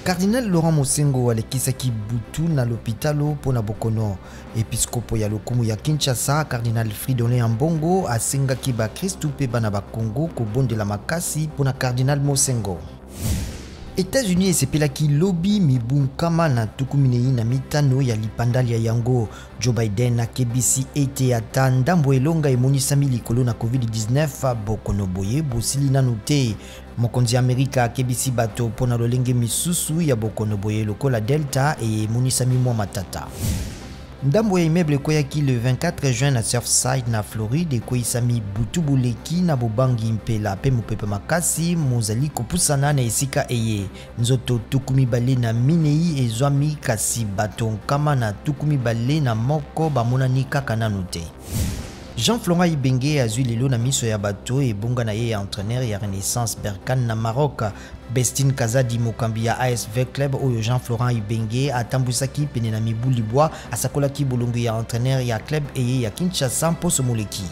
Cardinal Laurent Mosengo alekisaki butu na l'hôpitalo pona bokono. Episkopo ya lokumu ya Kinshasa, Cardinal Fridolin Ambongo asengaki ba Kristu pe bana ba Congo kobondela makasi pona Cardinal Mosengo. États-Unis esepelaki lobby mibunkama na tukuminei na mitano ya lipandali ya yango. Joe Biden akebisi ete ata ndambo elonga emonisami likolo na COVID-19 bokono boye bosili nanu te. Mokonzi Amerika akebisi bato pona lolenge misusu ya bokono boye lokola Delta e emonisami mwa matata. Ndambo ya immeuble koyaki le 24 juin na Surfside na Floride ekoyisami butubuleki na bobangi mpela pe mopepe makasi mozali kopusana na esika eye. Nzoto tukumi bale na minei ezwami kasi bato nkama na tukumi bale na moko bamonani kaka nanu te. Jean-Florent Ibenge azwi lelo na miso ya bato ebonga na ye ya entraîneur ya Renaissance Berkane na Maroc. Bestine Kazadi mokambi ya ASV Club oyo Jean-Florent Ibenge atambwisaki pene na mibuli bwa asakolaki bolongo ya entraîneur ya club eye ya Kinshasa mposo moleki.